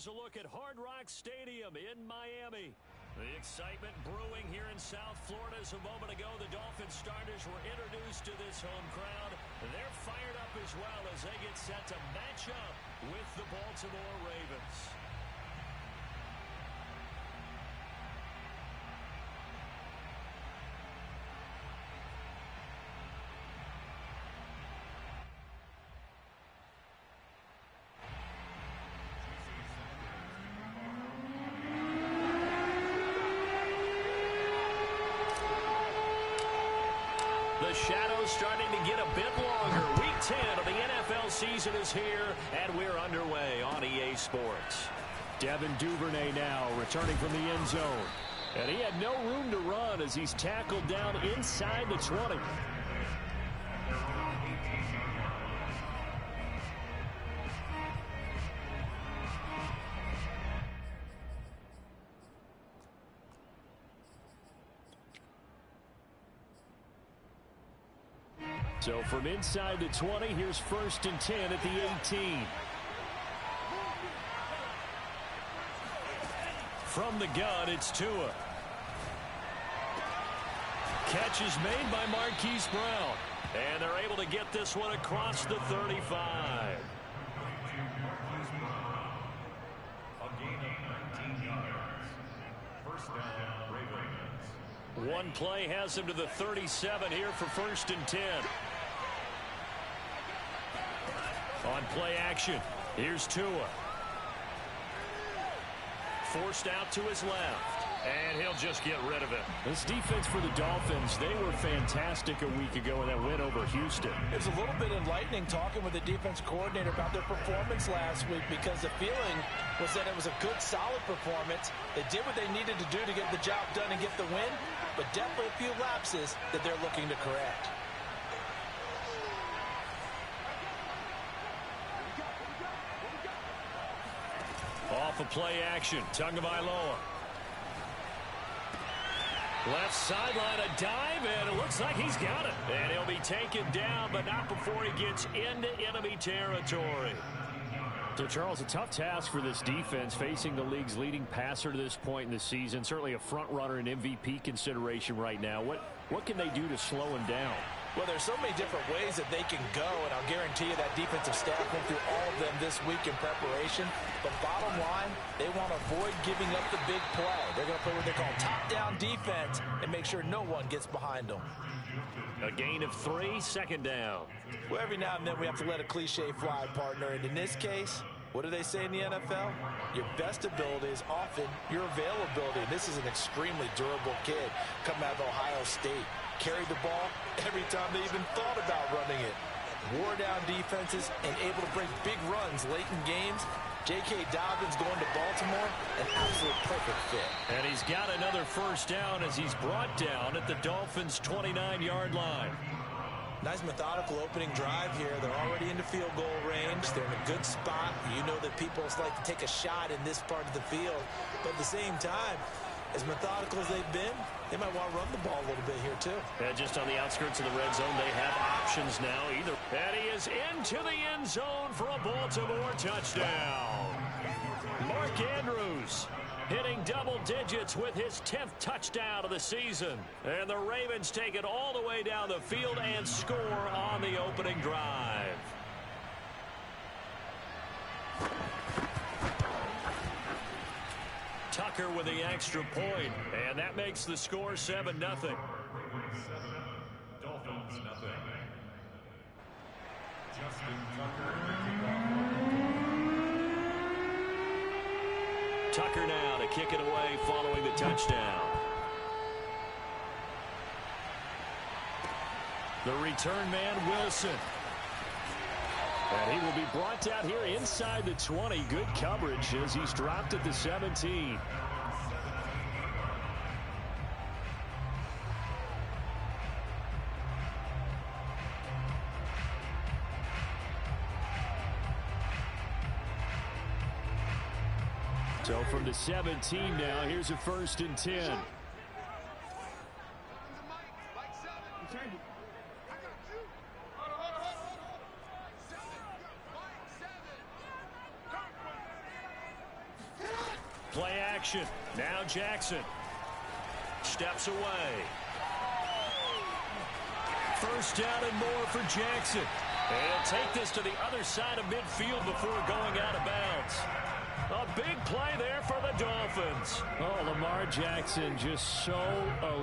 here's a look at Hard Rock Stadium in Miami. The excitement brewing here in South Florida. As a moment ago, the Dolphins starters were introduced to this home crowd. They're fired up as well as they get set to match up with the Baltimore Ravens. The shadow's starting to get a bit longer. Week 10 of the NFL season is here, and we're underway on EA Sports. Devin Duvernay now returning from the end zone. And he had no room to run as he's tackled down inside the 20. So from inside the 20, here's 1st and 10 at the 18. From the gun, it's Tua. Catch is made by Marquise Brown. And they're able to get this one across the 35. One play has him to the 37 here for 1st and 10. On play action, here's Tua. Forced out to his left. And he'll just get rid of it. This defense for the Dolphins, they were fantastic a week ago in that win over Houston. It was a little bit enlightening talking with the defense coordinator about their performance last week, because the feeling was that it was a good, solid performance. They did what they needed to do to get the job done and get the win, but definitely a few lapses that they're looking to correct. Off a play action, Tagovailoa. Left sideline, a dive, and it looks like he's got it. And he'll be taken down, but not before he gets into enemy territory. So, Charles, a tough task for this defense, facing the league's leading passer to this point in the season. Certainly a front-runner in MVP consideration right now. What can they do to slow him down? Well, there's so many different ways that they can go, and I'll guarantee you that defensive staff went through all of them this week in preparation. But bottom line, they want to avoid giving up the big play. They're going to play what they call top-down defense and make sure no one gets behind them. A gain of 3, 2nd down. Well, every now and then we have to let a cliche fly, partner. And in this case, what do they say in the NFL? Your best ability is often your availability. And this is an extremely durable kid coming out of Ohio State. Carried the ball every time they even thought about running it. Wore down defenses and able to break big runs late in games. J.K. Dobbins going to Baltimore, an absolute perfect fit. And he's got another 1st down as he's brought down at the Dolphins' 29-yard line. Nice methodical opening drive here. They're already into field goal range. They're in a good spot. You know that people like to take a shot in this part of the field. But at the same time, as methodical as they've been, they might want to run the ball a little bit here, too. And just on the outskirts of the red zone, they have options now. And he is into the end zone for a Baltimore touchdown. Mark Andrews hitting double digits with his 10th touchdown of the season. And the Ravens take it all the way down the field and score on the opening drive. Tucker with the extra point, and that makes the score 7-0. Dolphins, nothing. Justin Tucker now to kick it away following the touchdown. The return man, Wilson. And he will be brought down here inside the 20. Good coverage as he's dropped at the 17. So from the 17 now, here's a 1st and 10. Play action. Now Jackson steps away. First down and more for Jackson. And take this to the other side of midfield before going out of bounds. A big play there for the Dolphins. Oh, Lamar Jackson just so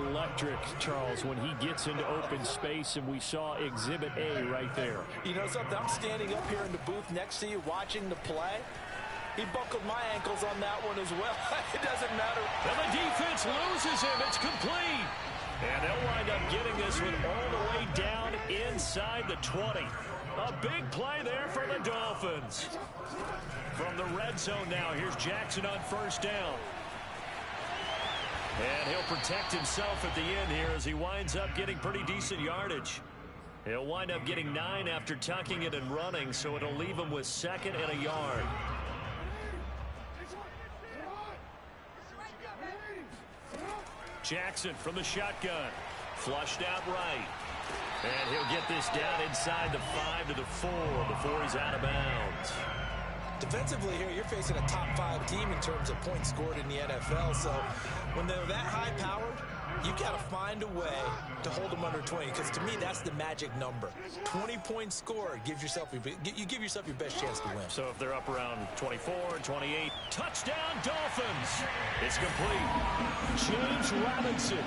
electric, Charles, when he gets into open space, and we saw Exhibit A right there. You know something? I'm standing up here in the booth next to you watching the play. He buckled my ankles on that one as well. It doesn't matter. And the defense loses him. It's complete. And they'll wind up getting this one all the way down inside the 20. A big play there for the Dolphins. From the red zone now, here's Jackson on first down. And he'll protect himself at the end here as he winds up getting pretty decent yardage. He'll wind up getting 9 after tucking it and running, so it'll leave him with 2nd and a yard. Jackson from the shotgun. Flushed out right. And he'll get this down inside the 5 to the 4 before he's out of bounds. Defensively here, you're facing a top 5 team in terms of points scored in the NFL. So when they're that high-powered, you got to find a way to hold them under 20. Because to me, that's the magic number. 20 points scored gives yourself you give yourself your best chance to win. So if they're up around 24, 28, touchdown Dolphins. It's complete. James Robinson,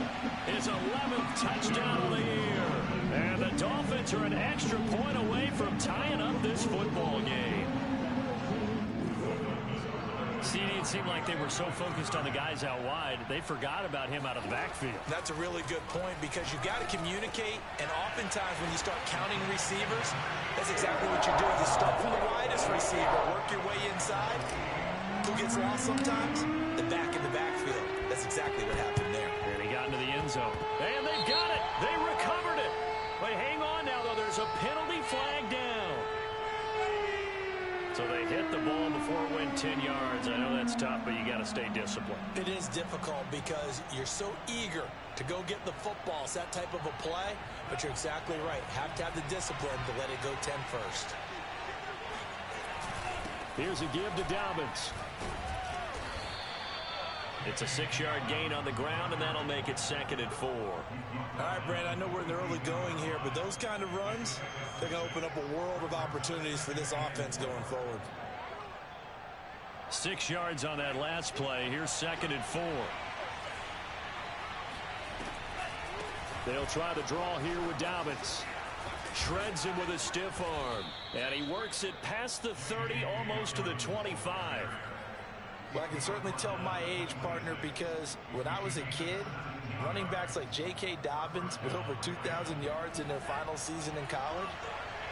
his 11th touchdown of the year. And the Dolphins are an extra point away from tying up this football game. See, it seemed like they were so focused on the guys out wide, they forgot about him out of the backfield. That's a really good point because you've got to communicate, and oftentimes when you start counting receivers, that's exactly what you do. You start from the widest receiver, work your way inside. Who gets lost sometimes? The back in the backfield. That's exactly what happened there. And he got into the end zone. And they've got it. They recovered it. But hang on now, though. There's a penalty flag down. So they hit the ball before it went 10 yards. I know that's tough, but you got to stay disciplined. It is difficult because you're so eager to go get the football. It's that type of a play, but you're exactly right. Have to have the discipline to let it go 10 first. Here's a give to Dobbins. It's a 6-yard gain on the ground, and that'll make it 2nd and 4. All right, Brent, I know we're in the early going here, but those kind of runs, they're going to open up a world of opportunities for this offense going forward. 6 yards on that last play. Here's 2nd and 4. They'll try the draw here with Dobbins. Shreds him with a stiff arm. And he works it past the 30, almost to the 25. Well, I can certainly tell my age, partner, because when I was a kid, running backs like J.K. Dobbins with over 2,000 yards in their final season in college,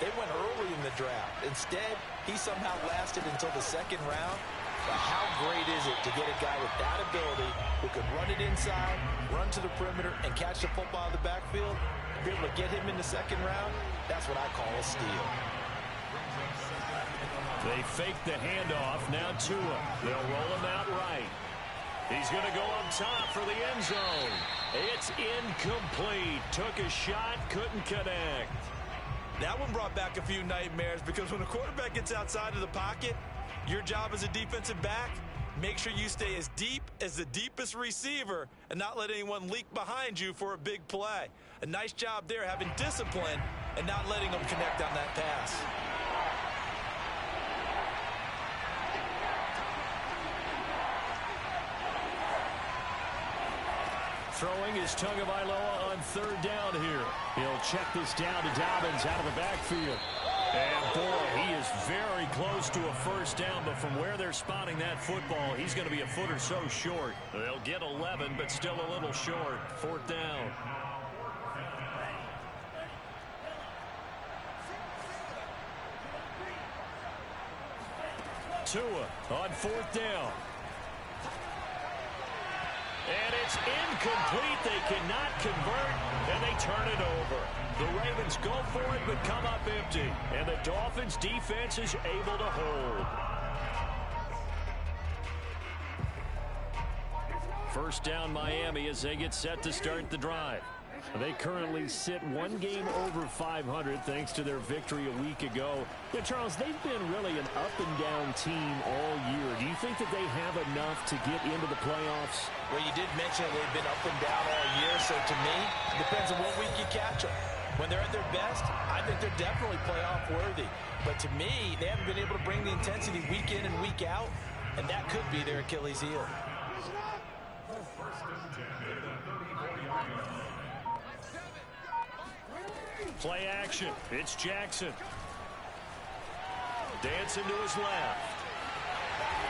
they went early in the draft. Instead, he somehow lasted until the 2nd round. But how great is it to get a guy with that ability who can run it inside, run to the perimeter, and catch the football in the backfield? Be able to get him in the 2nd round, that's what I call a steal. They fake the handoff. Now Tua. They'll roll him out right. He's going to go up top for the end zone. It's incomplete. Took a shot, couldn't connect. That one brought back a few nightmares because when a quarterback gets outside of the pocket, your job as a defensive back, make sure you stay as deep as the deepest receiver and not let anyone leak behind you for a big play. A nice job there having discipline and not letting them connect on that pass. Throwing is Tagovailoa on 3rd down here. He'll check this down to Dobbins out of the backfield. And boy, he is very close to a first down, but from where they're spotting that football, he's going to be a foot or so short. They'll get 11, but still a little short. 4th down. Tua on 4th down. And it's incomplete. They cannot convert, and they turn it over. The Ravens go for it, but come up empty. And the Dolphins' defense is able to hold. 1st down Miami as they get set to start the drive. They currently sit 1 game over 500 thanks to their victory a week ago. Yeah, Charles, they've been really an up-and-down team all year. Do you think that they have enough to get into the playoffs? Well, you did mention they've been up and down all year, so to me, it depends on what week you catch them. When they're at their best, I think they're definitely playoff worthy. But to me, they haven't been able to bring the intensity week in and week out, and that could be their Achilles heel. Play action. It's Jackson. Dancing to his left.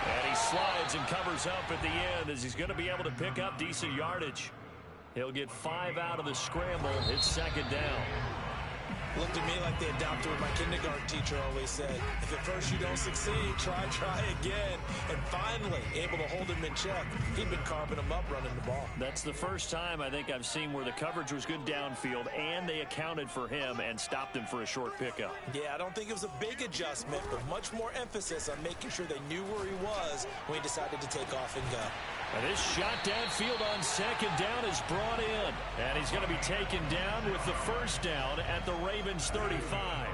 And he slides and covers up at the end as he's going to be able to pick up decent yardage. He'll get 5 out of the scramble. It's second down. Looked to me like they adopted what my kindergarten teacher always said. If at first you don't succeed, try again. And finally, able to hold him in check. He'd been carving him up running the ball. That's the first time I think I've seen where the coverage was good downfield and they accounted for him and stopped him for a short pickup. Yeah, I don't think it was a big adjustment, but much more emphasis on making sure they knew where he was when he decided to take off and go. And this shot downfield on second down is brought in. And he's going to be taken down with the first down at the Ravens 35.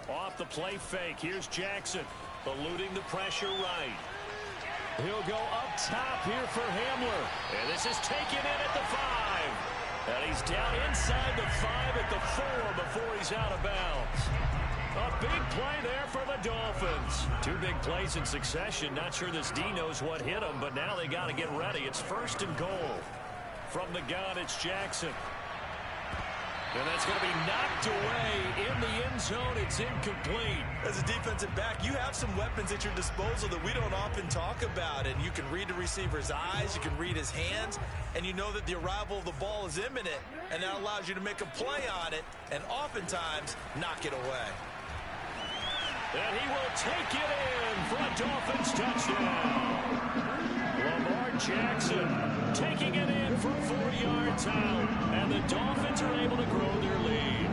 Off the play fake. Here's Jackson. Eluding the pressure right. He'll go up top here for Hamler. And this is taken in at the 5. And he's down inside the 5 at the 4 before he's out of bounds. A big play there for the Dolphins. 2 big plays in succession. Not sure this D knows what hit him, but now they got to get ready. It's first and goal. From the gun, it's Jackson. And that's going to be knocked away in the end zone. It's incomplete. As a defensive back, you have some weapons at your disposal that we don't often talk about. And you can read the receiver's eyes, you can read his hands, and you know that the arrival of the ball is imminent. And that allows you to make a play on it and oftentimes knock it away. And he will take it in for a Dolphins touchdown. Lamar Jackson taking it in from 4 yards out. And the Dolphins are able to grow their lead.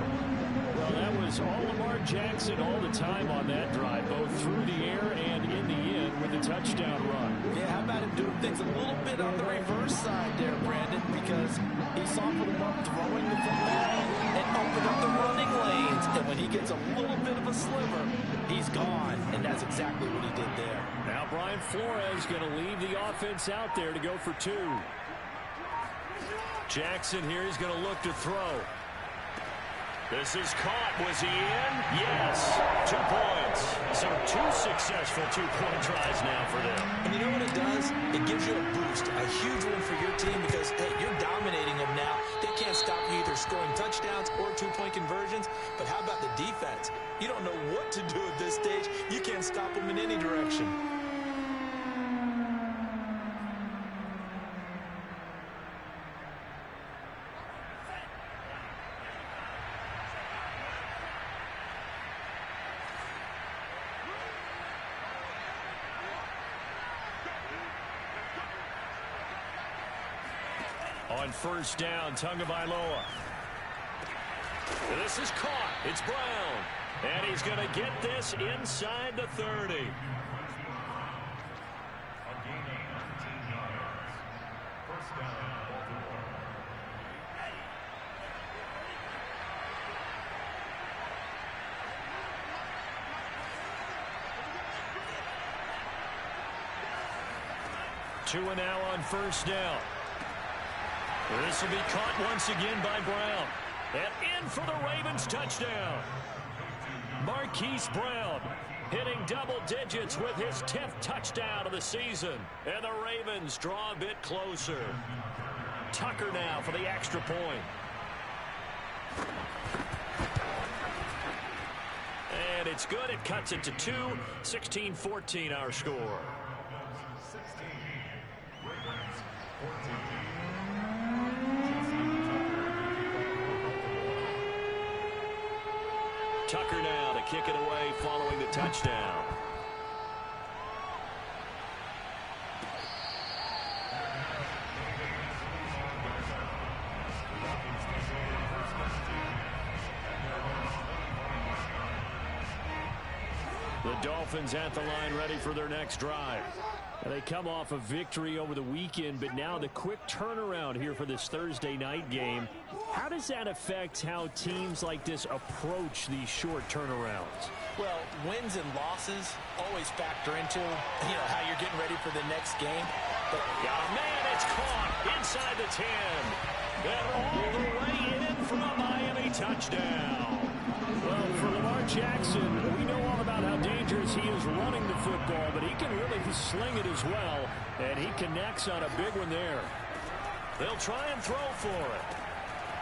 Well, that was all Lamar Jackson all the time on that drive, both through the air and in the end with a touchdown run. Yeah, how about him doing things a little bit on the reverse side there, Brandon, because he softened him up throwing the football and opened up the running lanes. And when he gets a little bit of a sliver, he's gone. And that's exactly what he did there. Now Brian Flores going to leave the offense out there to go for 2. Jackson here is going to look to throw. This is caught. Was he in? Yes. 2 points. So 2 successful 2-point tries now for them. And you know what it does? It gives you a boost, a huge one for your team because, hey, you're dominating them now. They can't stop you either scoring touchdowns or 2-point conversions. But how about the defense? You don't know what to do at this stage. You can't stop them in any direction. On first down, Tagovailoa. This is caught. It's Brown. And he's going to get this inside the 30. Two and now on first down. This will be caught once again by Brown. And in for the Ravens touchdown. Marquise Brown hitting double digits with his 10th touchdown of the season. And the Ravens draw a bit closer. Tucker now for the extra point. And it's good. It cuts it to 2. 16-14 our score. Tucker now to kick it away following the touchdown. The Dolphins at the line ready for their next drive. They come off a victory over the weekend, but now the quick turnaround here for this Thursday night game. How does that affect how teams like this approach these short turnarounds? Well, wins and losses always factor into, how you're getting ready for the next game. But man, it's caught inside the 10. And all the way in for a Miami touchdown. Well, for Lamar Jackson, we know all about how dangerous he is running the football, but he can really sling it as well, and he connects on a big one there. They'll try and throw for it.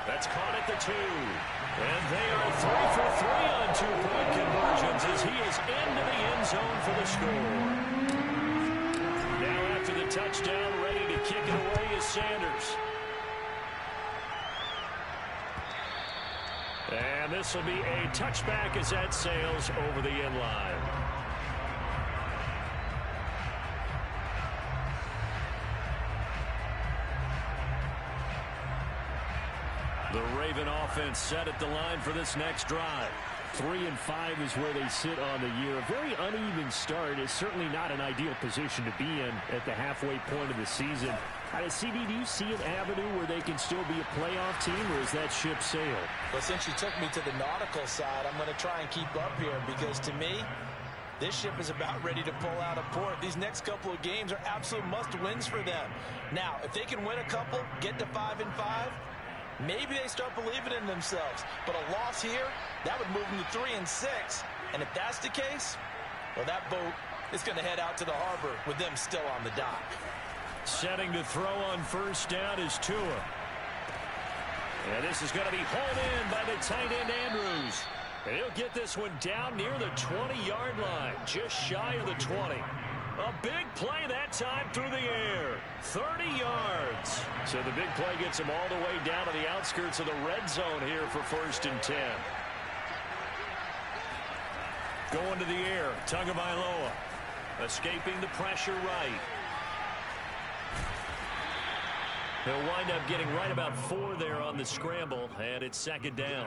That's caught at the 2. And they are 3 for 3 on 2-point conversions as he is into the end zone for the score. Now after the touchdown, ready to kick it away is Sanders. And this will be a touchback as that sails over the end line. The Raven offense set at the line for this next drive. 3-5 is where they sit on the year. A very uneven start is certainly not an ideal position to be in at the halfway point of the season. CD, do you see an avenue where they can still be a playoff team, or is that ship sailed? Well, since you took me to the nautical side, I'm going to try and keep up here because to me, this ship is about ready to pull out of port. These next couple of games are absolute must-wins for them. Now, if they can win a couple, get to 5-5, maybe they start believing in themselves. But a loss here, that would move them to 3-6. And if that's the case, well, that boat is going to head out to the harbor with them still on the dock. Setting to throw on first down is Tua. And this is going to be hauled in by the tight end Andrews. And he'll get this one down near the 20-yard line, just shy of the 20. A big play that time through the air. 30 yards. So the big play gets him all the way down to the outskirts of the red zone here for 1st and 10. Going to the air, Tagovailoa. Escaping the pressure right. He'll wind up getting right about 4 there on the scramble, and it's 2nd down.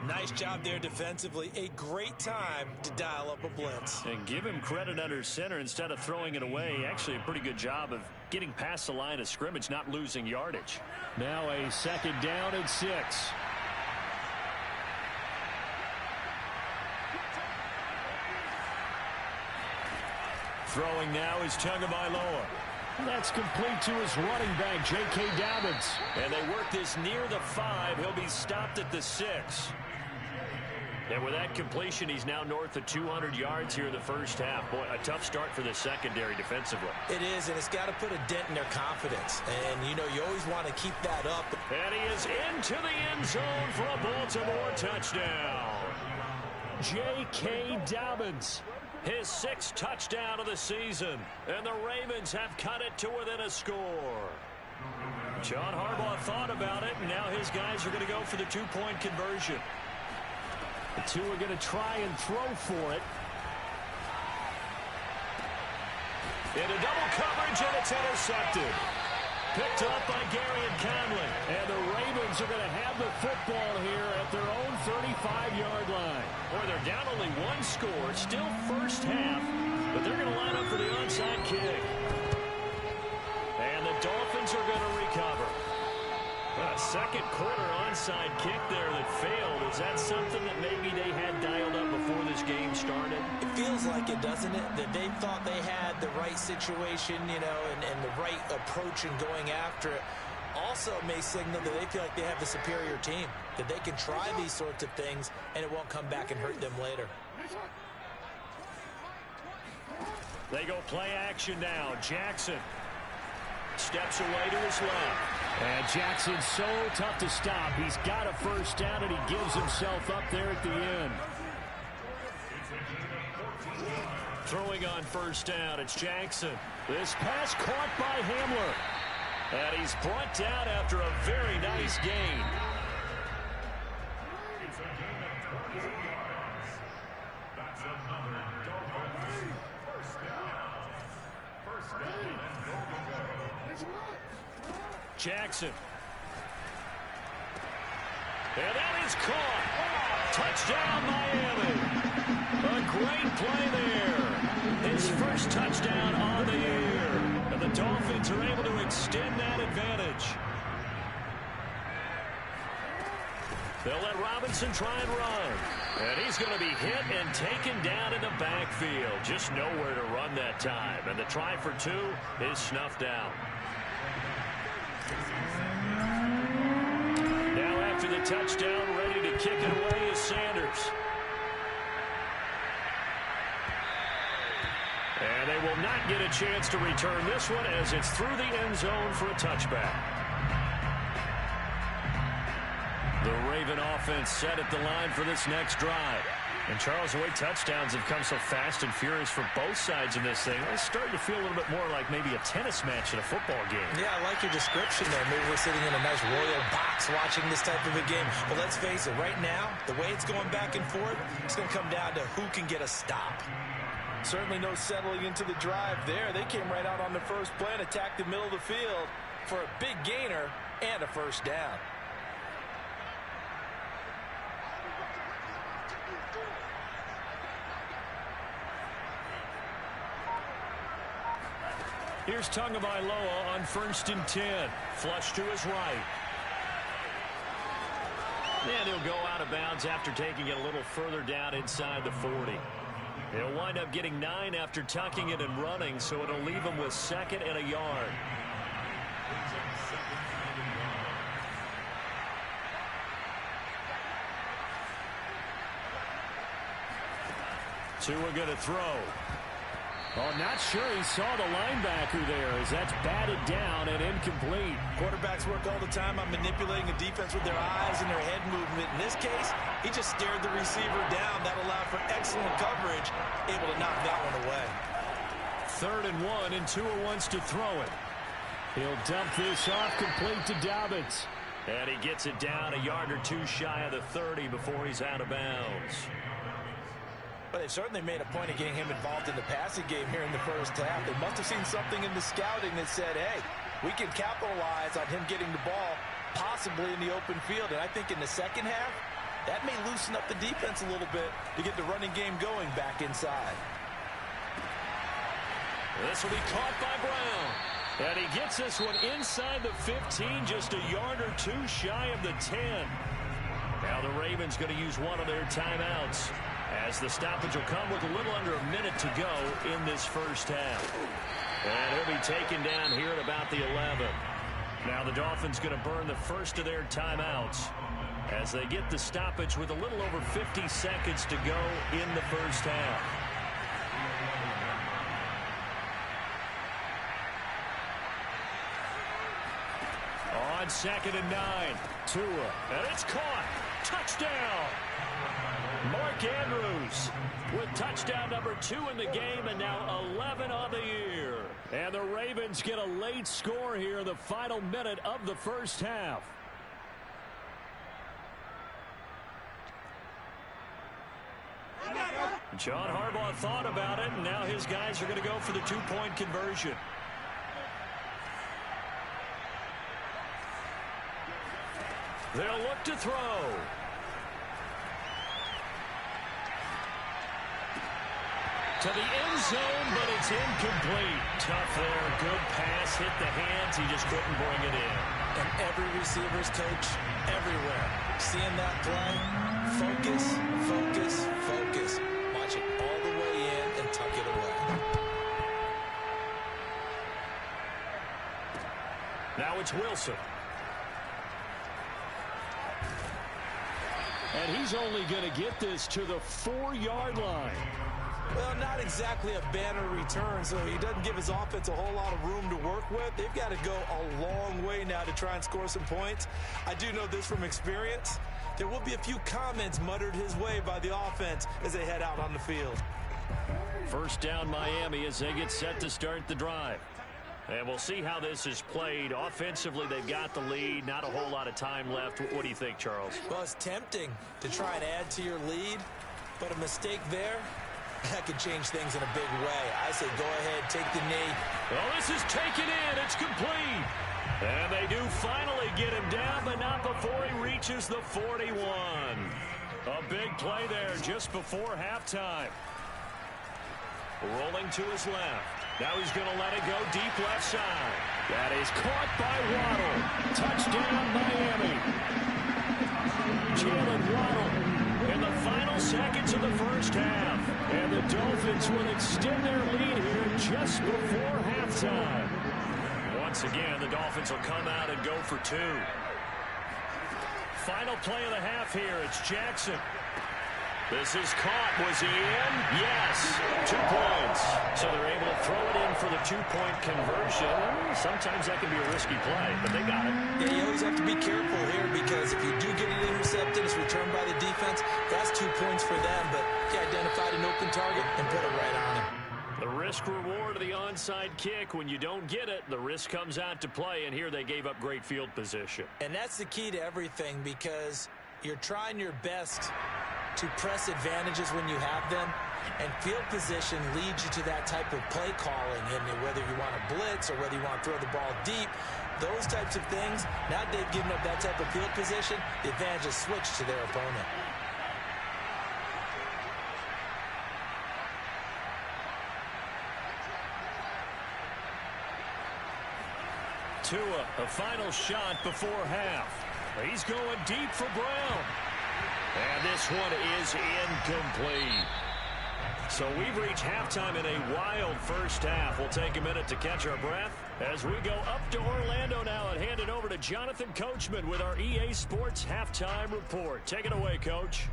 Nice job there defensively. A great time to dial up a blitz. And give him credit under center instead of throwing it away. Actually a pretty good job of getting past the line of scrimmage, not losing yardage. Now a 2nd down and 6. Throwing now is Tagovailoa. That's complete to his running back, J.K. Dobbins. And they work this near the 5. He'll be stopped at the 6. And with that completion, he's now north of 200 yards here in the first half. Boy, a tough start for the secondary defensively. It is, and it's got to put a dent in their confidence. And, you always want to keep that up. And he is into the end zone for a Baltimore touchdown. J.K. Dobbins. His 6th touchdown of the season. And the Ravens have cut it to within a score. John Harbaugh thought about it, and now his guys are going to go for the 2-point conversion. The 2 are going to try and throw for it. Into double coverage, and it's intercepted. Picked up by Gary and Conley. And the Ravens are going to have the football here at their own 35-yard line. Boy, they're down only 1 score, still first half, but they're going to line up for the onside kick. And the Dolphins are going to recover. A second quarter onside kick there that failed. Is that something that maybe they had dialed up before this game started? It feels like it, doesn't it? That they thought they had the right situation, and the right approach in going after it. Also may signal that they feel like they have the superior team, that they can try these sorts of things, and it won't come back and hurt them later. They go play action now. Jackson steps away to his left. And Jackson's so tough to stop. He's got a first down, and he gives himself up there at the end. Throwing on first down, it's Jackson. This pass caught by Hamler. And he's brought down after a very nice gain. Jackson. And that is caught. Touchdown, Miami. A great play there. His first touchdown on the year. And the Dolphins are able to extend that advantage. They'll let Robinson try and run. And he's going to be hit and taken down in the backfield. Just nowhere to run that time. And the try for two is snuffed out. Now after the touchdown, ready to kick it away is Sanders. And they will not get a chance to return this one as it's through the end zone for a touchback. The Raven offense set at the line for this next drive. And Charles, the way touchdowns have come so fast and furious for both sides in this thing, it's starting to feel a little bit more like maybe a tennis match in a football game. Yeah, I like your description there. Maybe we're sitting in a nice royal box watching this type of a game. But let's face it, right now, the way it's going back and forth, it's going to come down to who can get a stop. Certainly no settling into the drive there. They came right out on the first play and attacked the middle of the field for a big gainer and a first down. Here's Tagovailoa on 1st and 10. Flush to his right. And he'll go out of bounds after taking it a little further down inside the 40. He'll wind up getting 9 after tucking it and running, so it'll leave him with 2nd and a yard. Tua going to throw. Oh, not sure he saw the linebacker there as that's batted down and incomplete. Quarterbacks work all the time on manipulating a defense with their eyes and their head movement. In this case, he just stared the receiver down. That allowed for excellent coverage, able to knock that one away. 3rd and 1, and Tua wants to throw it. He'll dump this off complete to Dobbins. And he gets it down a yard or two shy of the 30 before he's out of bounds. But they certainly made a point of getting him involved in the passing game here in the first half. They must have seen something in the scouting that said, hey, we can capitalize on him getting the ball possibly in the open field. And I think in the second half, that may loosen up the defense a little bit to get the running game going back inside. This will be caught by Brown. And he gets this one inside the 15, just a yard or two shy of the 10. Now the Ravens going to use one of their timeouts, as the stoppage will come with a little under a minute to go in this first half. And he'll be taken down here at about the 11. Now the Dolphins going to burn the first of their timeouts as they get the stoppage with a little over 50 seconds to go in the first half. On 2nd and 9, Tua, and it's caught. Touchdown! Mark Andrews with touchdown number 2 in the game, and now 11 on the year. And the Ravens get a late score here in the final minute of the first half. John Harbaugh thought about it, and now his guys are going to go for the 2-point conversion. They'll look to throw. To the end zone, but it's incomplete. Tough there. Good pass. Hit the hands. He just couldn't bring it in. And every receiver's coach everywhere, seeing that play, focus, focus, focus. Watch it all the way in and tuck it away. Now it's Wilson. And he's only going to get this to the 4-yard line. Well, not exactly a banner return, so he doesn't give his offense a whole lot of room to work with. They've got to go a long way now to try and score some points. I do know this from experience. There will be a few comments muttered his way by the offense as they head out on the field. First down Miami as they get set to start the drive. And we'll see how this is played. Offensively, they've got the lead. Not a whole lot of time left. What do you think, Charles? Well, it's tempting to try and add to your lead, but a mistake there, that could change things in a big way. I say go ahead, take the knee. Well, this is taken in. It's complete. And they do finally get him down, but not before he reaches the 41. A big play there just before halftime. Rolling to his left. Now he's going to let it go deep left side. That is caught by Waddle. Touchdown, Miami. Jalen Waddle in the final seconds of the first half. And the Dolphins will extend their lead here just before halftime. Once again, the Dolphins will come out and go for two. Final play of the half here. It's Jackson. This is caught. Was he in? Yes. 2 points. So they're able to throw it in for the two-point conversion. Sometimes that can be a risky play, but they got it. Yeah, you always have to be careful here because if you do get it intercepted, it's returned by the defense. That's 2 points for them, but he identified an open target and put it right on him. The risk-reward of the onside kick. When you don't get it, the risk comes out to play, and here they gave up great field position. And that's the key to everything because you're trying your best to press advantages when you have them, and field position leads you to that type of play calling, and whether you want to blitz or whether you want to throw the ball deep, those types of things, now they've given up that type of field position, the advantage is switched to their opponent. Tua, a final shot before half. He's going deep for Brown. And this one is incomplete. So we've reached halftime in a wild first half. We'll take a minute to catch our breath as we go up to Orlando now and hand it over to Jonathan Coachman with our EA Sports Halftime Report. Take it away, Coach.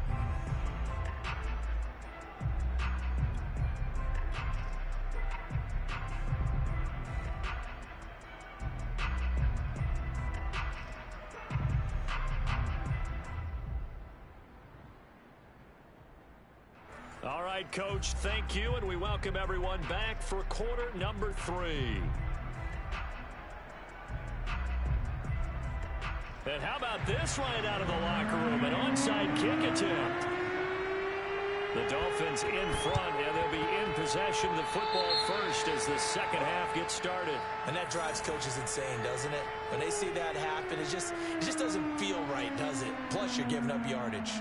All right, Coach, thank you, and we welcome everyone back for quarter number 3. And how about this right out of the locker room, an onside kick attempt. The Dolphins in front, and they'll be in possession of the football first as the second half gets started. And that drives coaches insane, doesn't it? When they see that happen, it just doesn't feel right, does it? Plus, you're giving up yardage.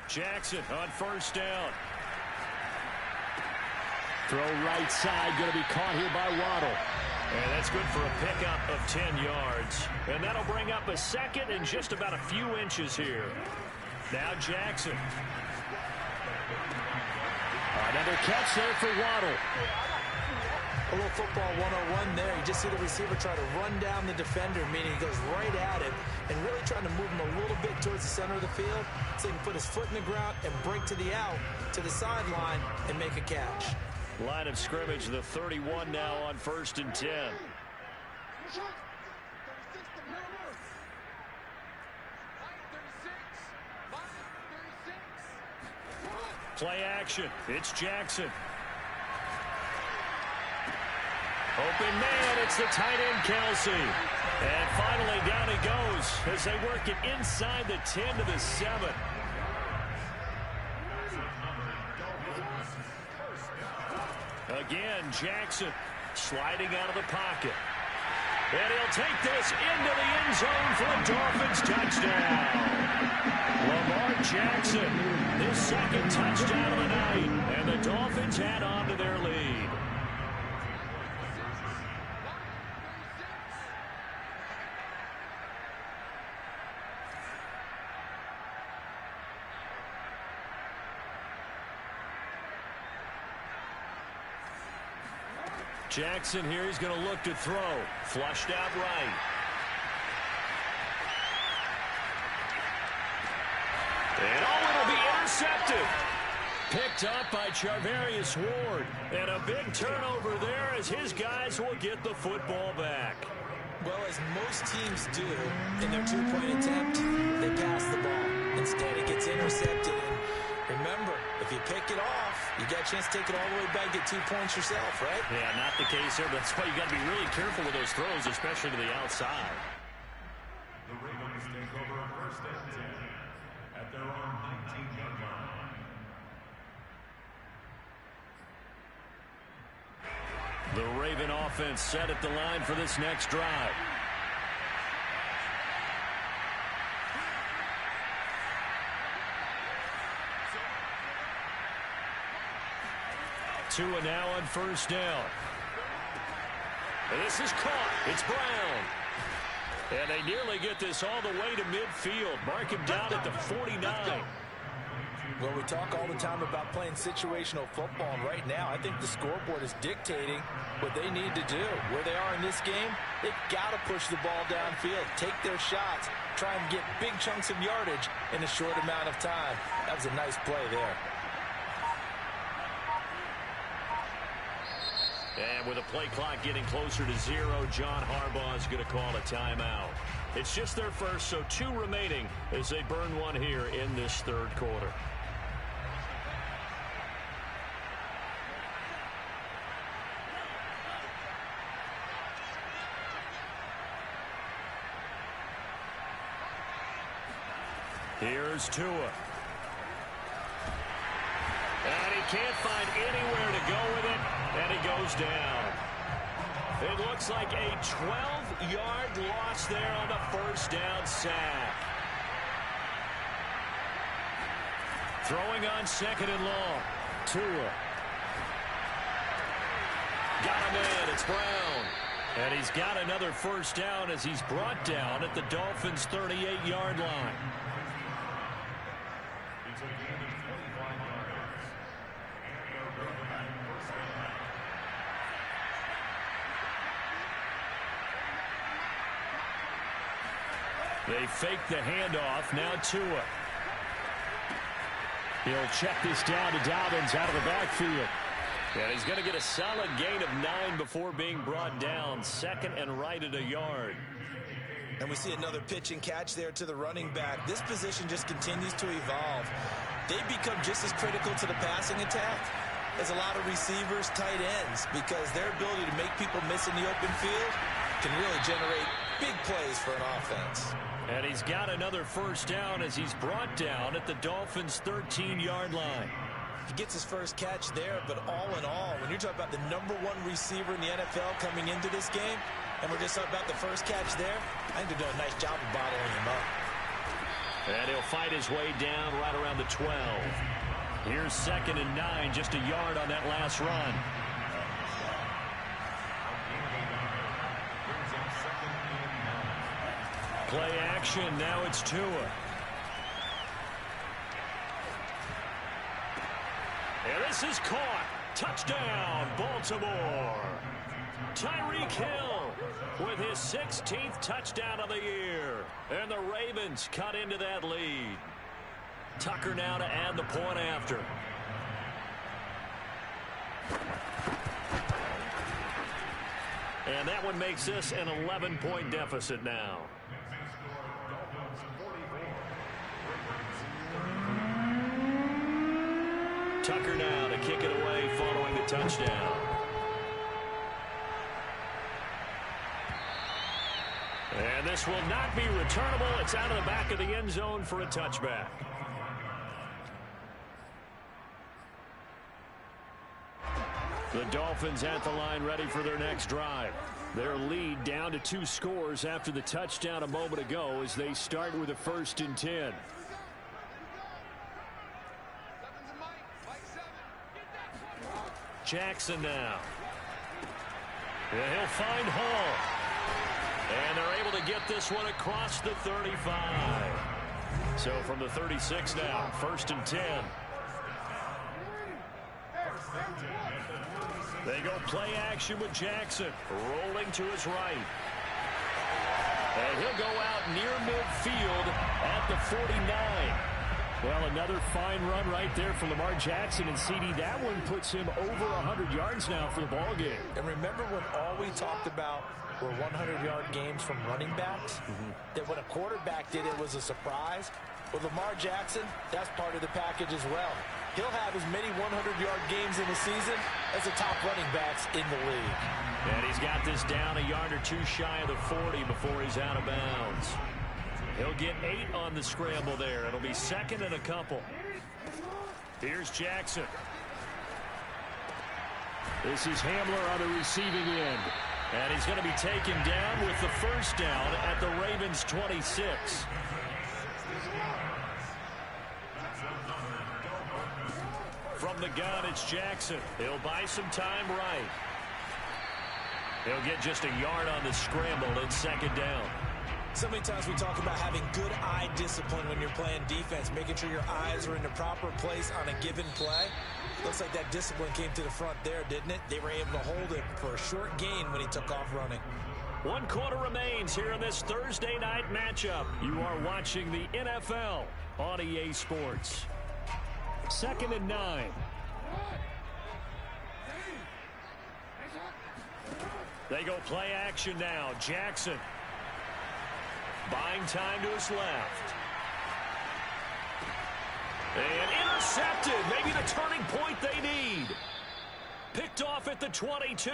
Jackson on first down. Throw right side, going to be caught here by Waddle. And that's good for a pickup of 10 yards. And that'll bring up a second and just about a few inches here. Now Jackson. Another catch there for Waddle. A little football 101 there. You just see the receiver try to run down the defender, meaning he goes right at him and really trying to move him a little bit towards the center of the field so he can put his foot in the ground and break to the out, to the sideline, and make a catch. Line of scrimmage, the 31 now on 1st and 10. Play action. It's Jackson. Open man, it's the tight end, Kelsey. And finally down he goes as they work it inside the 10 to the 7. Again, Jackson sliding out of the pocket. And he'll take this into the end zone for a Dolphins touchdown. Lamar Jackson, his second touchdown of the night. And the Dolphins add on to their lead. Jackson here, he's going to look to throw. Flushed out right. And it'll be intercepted. Picked up by Charvarius Ward. And a big turnover there as his guys will get the football back. Well, as most teams do in their two-point attempt, they pass the ball. Instead, it gets intercepted. And remember, if you pick it off, you got a chance to take it all the way back, get 2 points yourself, right? Yeah, not the case there, but that's why you got to be really careful with those throws, especially to the outside. The Raven offense set at the line for this next drive. Tua now on first down. And this is caught. It's Brown. And they nearly get this all the way to midfield. Mark him down at the 49. Well, we talk all the time about playing situational football, and right now I think the scoreboard is dictating what they need to do. Where they are in this game, they've got to push the ball downfield, take their shots, try and get big chunks of yardage in a short amount of time. That was a nice play there. And with a play clock getting closer to 0, John Harbaugh is going to call a timeout. It's just their first, so 2 remaining as they burn one here in this third quarter. Here's Tua. And he can't find anywhere to go with it, and he goes down. It looks like a 12-yard loss there on the first down sack. Throwing on second and long. Tua. Got him in. It's Brown. And he's got another first down as he's brought down at the Dolphins' 38-yard line. They fake the handoff. Now Tua. He'll check this down to Dobbins out of the backfield. And he's going to get a solid gain of 9 before being brought down. Second and right at a yard. And we see another pitch and catch there to the running back. This position just continues to evolve. They become just as critical to the passing attack as a lot of receivers, tight ends, because their ability to make people miss in the open field can really generate big plays for an offense. And he's got another first down as he's brought down at the Dolphins' 13-yard line. He gets his first catch there, but all in all, when you're talking about the #1 receiver in the NFL coming into this game, and we're just talking about the first catch there, I think they're doing a nice job of bottling him up. And he'll fight his way down right around the 12. Here's second and 9, just a yard on that last run. Play action, now it's Tua. And this is caught. Touchdown, Baltimore. Tyreek Hill with his 16th touchdown of the year. And the Ravens cut into that lead. Tucker now to add the point after. And that one makes this an 11-point deficit now. Tucker now to kick it away following the touchdown. And this will not be returnable. It's out of the back of the end zone for a touchback. The Dolphins at the line ready for their next drive. Their lead down to 2 scores after the touchdown a moment ago as they start with a 1st and 10. Jackson now. And he'll find Hall. And they're able to get this one across the 35. So from the 36 now, 1st and 10. They go play action with Jackson, rolling to his right. And he'll go out near midfield at the 49. Well, another fine run right there for Lamar Jackson, and CD, that one puts him over 100 yards now for the ball game. And remember when all we talked about were 100-yard games from running backs? That when a quarterback did it was a surprise? With Lamar Jackson, that's part of the package as well. He'll have as many 100-yard games in the season as the top running backs in the league. And he's got this down a yard or 2 shy of the 40 before he's out of bounds. He'll get 8 on the scramble there. It'll be second and a couple. Here's Jackson. This is Hamler on the receiving end. And he's going to be taken down with the first down at the Ravens' 26. From the gun, it's Jackson. He'll buy some time right. He'll get just a yard on the scramble in second down. So many times we talk about having good eye discipline when you're playing defense, making sure your eyes are in the proper place on a given play. Looks like that discipline came to the front there, didn't it? They were able to hold him for a short gain when he took off running. 1 quarter remains here in this Thursday night matchup. You are watching the NFL on EA Sports. 2nd and 9. They go play action now. Jackson buying time to his left. And intercepted. Maybe the turning point they need. Picked off at the 22.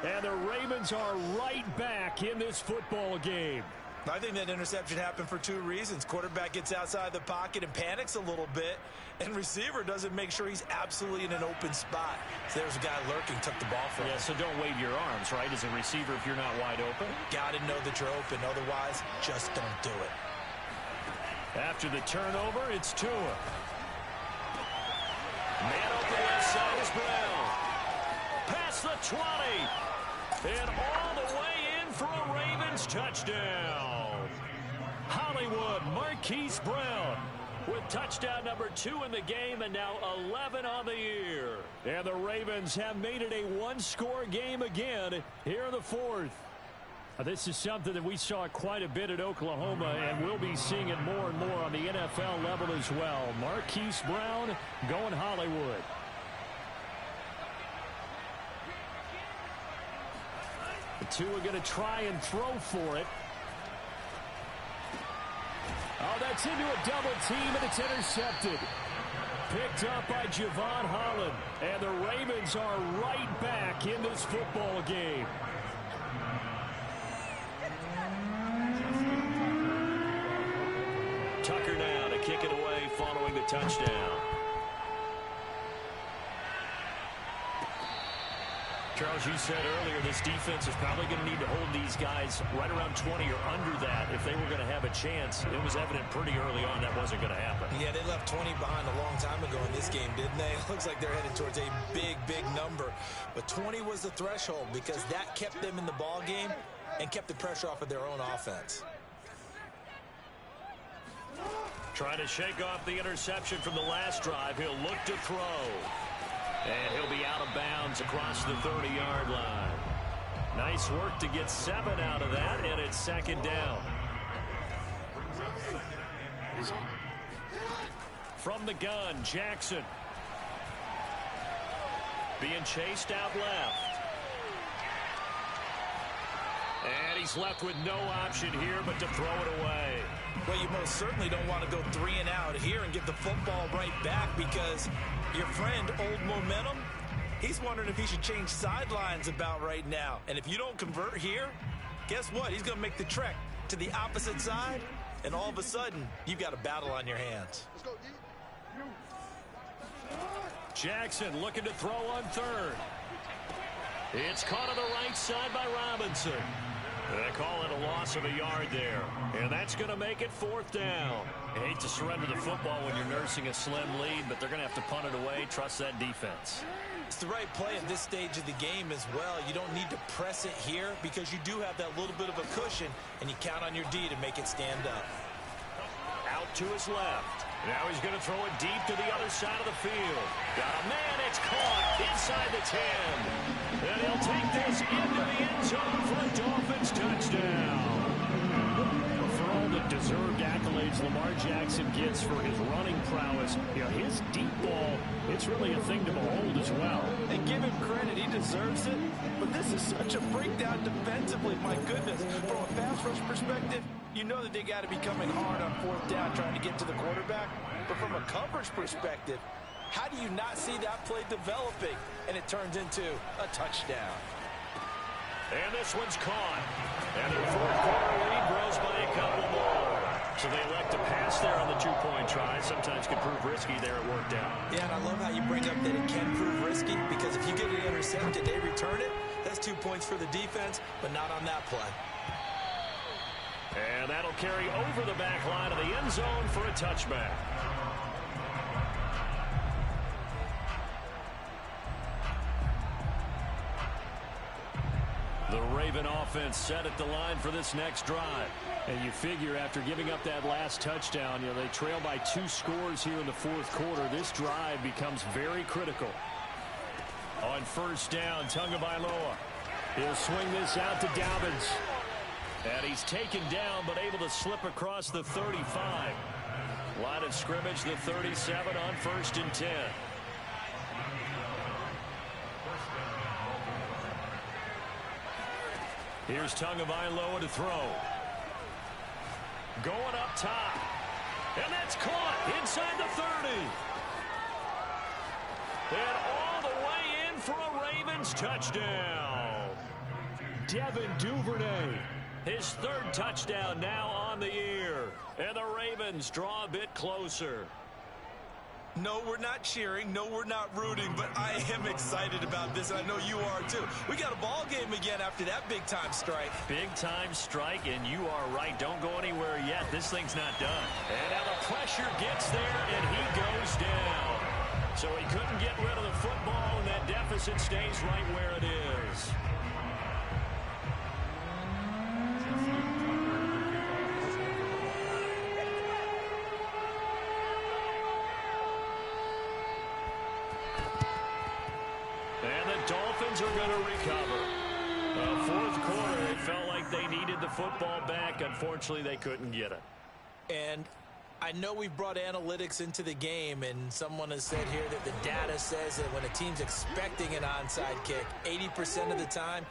And the Ravens are right back in this football game. I think that interception happened for 2 reasons. Quarterback gets outside the pocket and panics a little bit, and receiver doesn't make sure he's absolutely in an open spot. So there's a guy lurking, took the ball from him. Yeah, so don't wave your arms, right, as a receiver if you're not wide open. Got to know that you're open. Otherwise, just don't do it. After the turnover, it's Tua. Man open left side is Brown. Past the 20. And all the way in for a Ravens touchdown. Hollywood, Marquise Brown with touchdown number 2 in the game and now 11 on the year. And the Ravens have made it a 1-score game again here in the 4th. This is something that we saw quite a bit at Oklahoma, and we'll be seeing it more and more on the NFL level as well. Marquise Brown going Hollywood. The 2 are going to try and throw for it. Oh, that's into a double team, and it's intercepted. Picked up by Javon Holland. And the Ravens are right back in this football game. Tucker now to kick it away following the touchdown. Charles, you said earlier this defense is probably going to need to hold these guys right around 20 or under that if they were going to have a chance. It was evident pretty early on that wasn't going to happen. Yeah, they left 20 behind a long time ago in this game, didn't they? It looks like they're headed towards a big, big number. But 20 was the threshold because that kept them in the ball game and kept the pressure off of their own offense. Trying to shake off the interception from the last drive. He'll look to throw. And he'll be out of bounds across the 30-yard line. Nice work to get 7 out of that, and it's second down. From the gun, Jackson. Being chased out left. And he's left with no option here but to throw it away. Well, you most certainly don't want to go 3 and out here and get the football right back because your friend, Old Momentum, he's wondering if he should change sidelines about right now. And if you don't convert here, guess what? He's going to make the trek to the opposite side, and all of a sudden, you've got a battle on your hands. Jackson looking to throw on 3rd. It's caught on the right side by Robinson. They call it a loss of a yard there. And that's going to make it 4th down. You hate to surrender the football when you're nursing a slim lead, but they're going to have to punt it away. Trust that defense. It's the right play at this stage of the game as well. You don't need to press it here because you do have that little bit of a cushion, and you count on your D to make it stand up. Out to his left. Now he's going to throw it deep to the other side of the field. Got a man, it's caught inside the 10. And he'll take this into the end zone for a Dolphins touchdown. For all the deserved accolades Lamar Jackson gets for his running prowess, you know, his deep ball, it's really a thing to behold as well. And give him credit, he deserves it. But this is such a breakdown defensively, my goodness. From a pass rush perspective, you know that they got to be coming hard on 4th down trying to get to the quarterback. But from a coverage perspective, how do you not see that play developing? And it turns into a touchdown. And this one's caught. And their 4th quarter lead grows by a couple more. So they elect to pass there on the two-point try. Sometimes can prove risky. There it worked out. Yeah, and I love how you bring up that it can prove risky, because if you get it intercepted, they return it. That's 2 points for the defense, but not on that play. And that'll carry over the back line of the end zone for a touchback. The Raven offense set at the line for this next drive. And you figure after giving up that last touchdown, they trail by 2 scores here in the fourth quarter. This drive becomes very critical. On first down, Tagovailoa. He'll swing this out to Dobbins. And he's taken down, but able to slip across the 35. Line of scrimmage, the 37 on 1st and 10. Here's Tagovailoa to throw. Going up top. And that's caught inside the 30. And all the way in for a Ravens touchdown. Devin Duvernay. His 3rd touchdown now on the year. And the Ravens draw a bit closer. No, we're not cheering. No, we're not rooting. But I am excited about this, and I know you are too. We got a ball game again after that big-time strike. Big-time strike, and you are right. Don't go anywhere yet. This thing's not done. And now the pressure gets there, and he goes down. So he couldn't get rid of the football, and that deficit stays right where it is. Dolphins are going to recover. Fourth quarter, it felt like they needed the football back. Unfortunately, they couldn't get it. And I know we've brought analytics into the game, and someone has said here that the data says that when a team's expecting an onside kick, 80% of the time,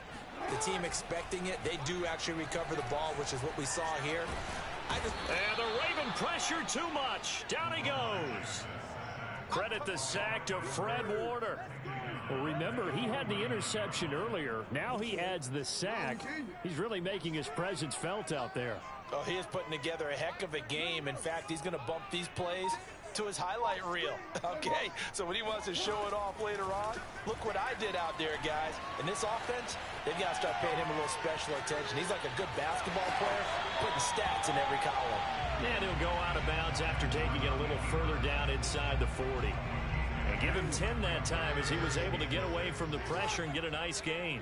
the team expecting it, they do actually recover the ball, which is what we saw here. And the Raven pressure too much. Down he goes. Credit the sack to Fred Warner. Well, remember, he had the interception earlier. Now he adds the sack. He's really making his presence felt out there. Oh, he is putting together a heck of a game. In fact, he's going to bump these plays to his highlight reel. Okay, so when he wants to show it off later on, look what I did out there, guys. In this offense, they've got to start paying him a little special attention. He's like a good basketball player, putting stats in every column. And he'll go out of bounds after taking it a little further down inside the 40. And give him 10 that time as he was able to get away from the pressure and get a nice gain.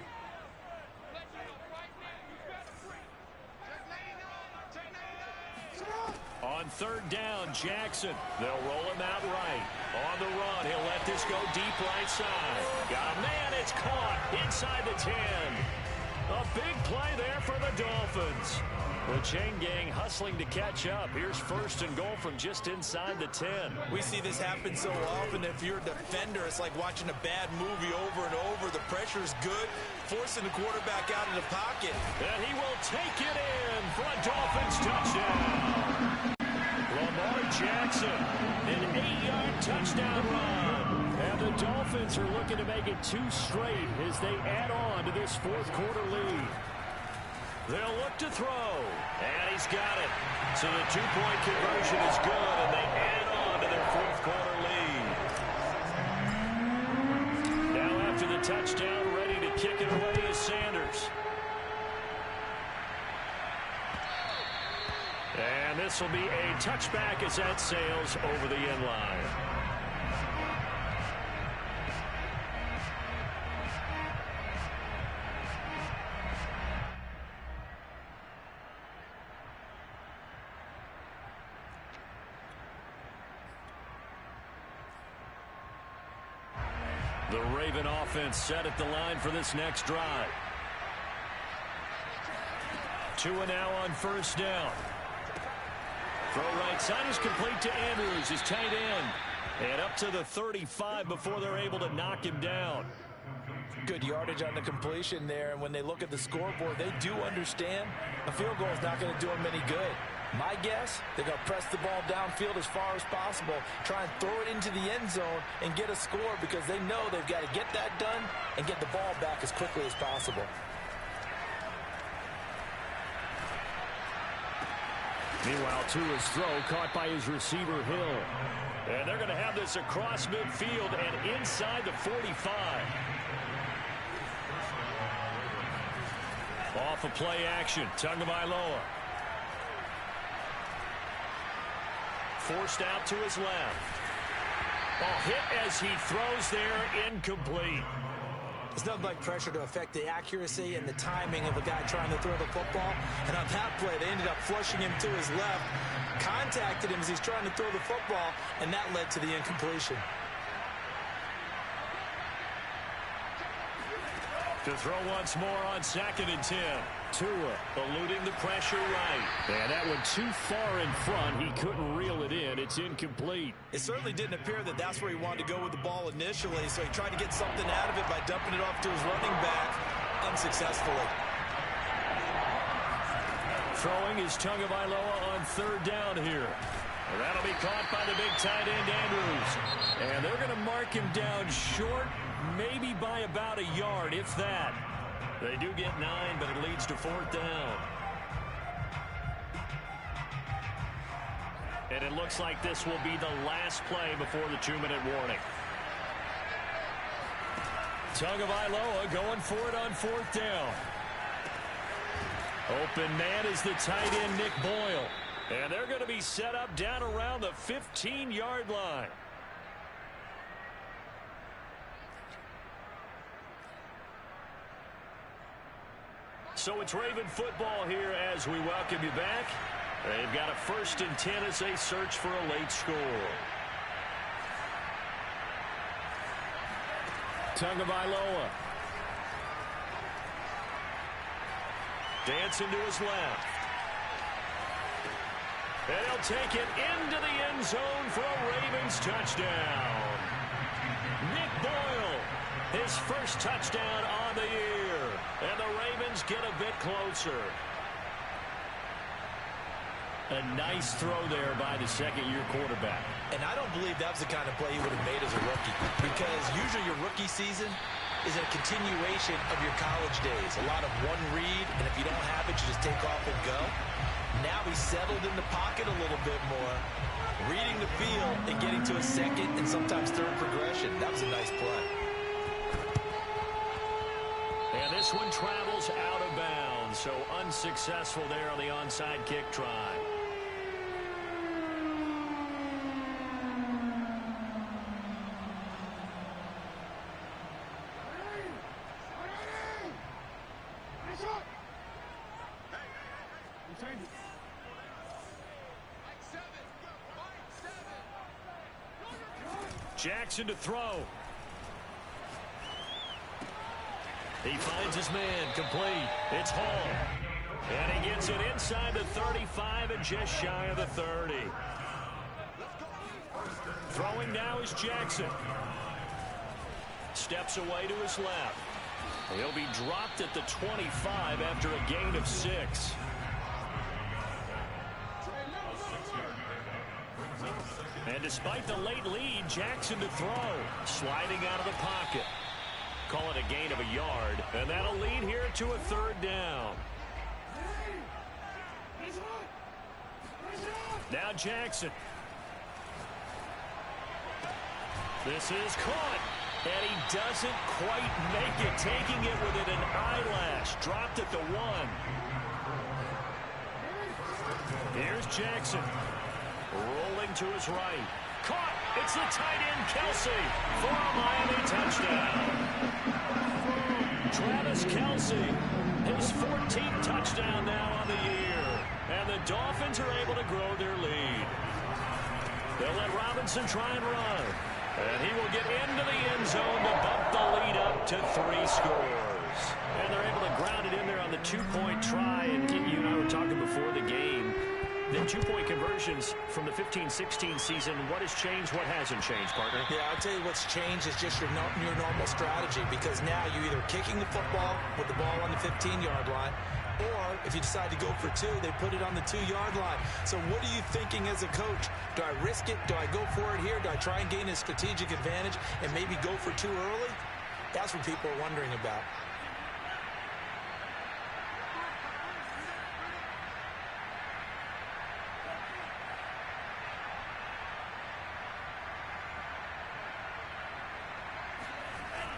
On third down, Jackson. They'll roll him out right. On the run, he'll let this go deep right side. Got a man, it's caught inside the 10. A big play there for the Dolphins. The chain gang hustling to catch up. Here's 1st and goal from just inside the 10. We see this happen so often. If you're a defender, it's like watching a bad movie over and over. The pressure's good, forcing the quarterback out of the pocket. And he will take it in for a Dolphins touchdown. Lamar Jackson, an 8-yard touchdown run. And the Dolphins are looking to make it 2 straight as they add on to this fourth quarter lead. They'll look to throw, and he's got it. So the 2-point conversion is good, and they add on to their fourth quarter lead. Now after the touchdown, ready to kick it away is Sanders. And this will be a touchback as that sails over the end line. The Raven offense set at the line for this next drive. 2 now on first down. Throw right side is complete to Andrews, his tight end. And up to the 35 before they're able to knock him down. Good yardage on the completion there, and when they look at the scoreboard, they do understand a field goal is not going to do them any good. My guess, they're going to press the ball downfield as far as possible, try and throw it into the end zone and get a score because they know they've got to get that done and get the ball back as quickly as possible. Meanwhile, Tua's throw caught by his receiver, Hill. And they're going to have this across midfield and inside the 45. Off of play action, Tagovailoa. Forced out to his left. Oh, hit as he throws there, incomplete. There's nothing like pressure to affect the accuracy and the timing of a guy trying to throw the football. And on that play, they ended up flushing him to his left, contacted him as he's trying to throw the football, and that led to the incompletion. To throw once more on 2nd and 10. Tua eluding the pressure right. And that one too far in front. He couldn't reel it in. It's incomplete. It certainly didn't appear that that's where he wanted to go with the ball initially, so he tried to get something out of it by dumping it off to his running back unsuccessfully. Throwing is Tagovailoa on 3rd down here. And that'll be caught by the big tight end, Andrews. And they're going to mark him down short, maybe by about a yard, if that. They do get 9, but it leads to 4th down. And it looks like this will be the last play before the 2-minute warning. Tagovailoa going for it on 4th down. Open man is the tight end, Nick Boyle. And they're going to be set up down around the 15-yard line. So it's Raven football here as we welcome you back. They've got a 1st and 10 as they search for a late score. Tagovailoa. Dancing to his left. And he'll take it into the end zone for a Ravens touchdown. Nick Boyle, his first touchdown on the year. And the Ravens get a bit closer. A nice throw there by the 2nd-year quarterback. And I don't believe that was the kind of play he would have made as a rookie, because usually your rookie season is a continuation of your college days. A lot of one read, and if you don't have it, you just take off and go. Now he's settled in the pocket a little bit more, reading the field and getting to a 2nd and sometimes 3rd progression. That was a nice play. And this one travels out of bounds, so unsuccessful there on the onside kick try. Jackson to throw. He finds his man, complete. It's Hall. And he gets it inside the 35 and just shy of the 30. Throwing now is Jackson. Steps away to his left. He'll be dropped at the 25 after a gain of 6. And despite the late lead, Jackson to throw. Sliding out of the pocket. Call it a gain of a yard. And that'll lead here to a 3rd down. Now Jackson. This is caught. And he doesn't quite make it. Taking it within an eyelash. Dropped at the 1. Here's Jackson. Rolling to his right. Caught. It's the tight end, Kelsey, for a Miami touchdown. Travis Kelsey, his 14th touchdown now on the year. And the Dolphins are able to grow their lead. They'll let Robinson try and run. And he will get into the end zone to bump the lead up to 3 scores. And they're able to ground it in there on the 2-point try. And you and I were talking before the game. The 2-point conversions from the 15-16 season, what has changed, what hasn't changed, partner? Yeah, I'll tell you what's changed is just your normal strategy, because now you're either kicking the football with the ball on the 15-yard line, or if you decide to go for 2, they put it on the 2-yard line. So what are you thinking as a coach? Do I risk it? Do I go for it here? Do I try and gain a strategic advantage and maybe go for 2 early? That's what people are wondering about.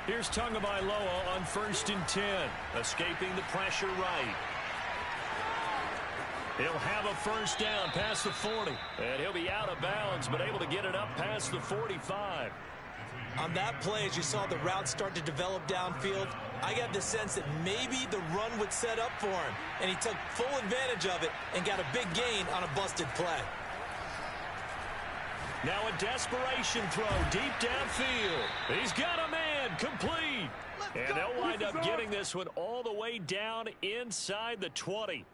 Here's Tagovailoa on 1st and 10. Escaping the pressure right. He'll have a first down past the 40. And he'll be out of bounds, but able to get it up past the 45. On that play, as you saw the route start to develop downfield, I got the sense that maybe the run would set up for him. And he took full advantage of it and got a big gain on a busted play. Now a desperation throw deep downfield. He's got a man complete. And they'll wind up getting this one all the way down inside the 20.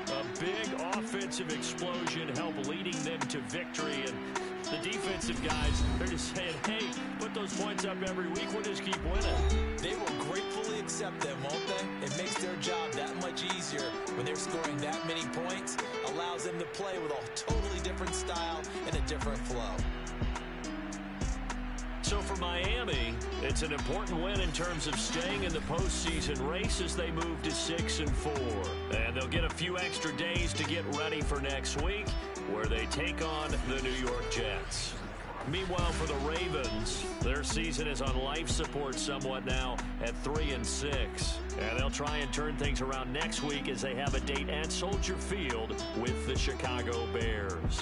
A big offensive explosion helped leading them to victory. And the defensive guys, they're just saying, hey, put those points up every week. We'll just keep winning. They will gratefully accept them, won't they? It makes their job that much easier when they're scoring that many points. Allows them to play with a totally different style and a different flow. So for Miami, it's an important win in terms of staying in the postseason race as they move to 6-4. And they'll get a few extra days to get ready for next week, where they take on the New York Jets. Meanwhile, for the Ravens, their season is on life support somewhat now at 3-6. And they'll try and turn things around next week as they have a date at Soldier Field with the Chicago Bears.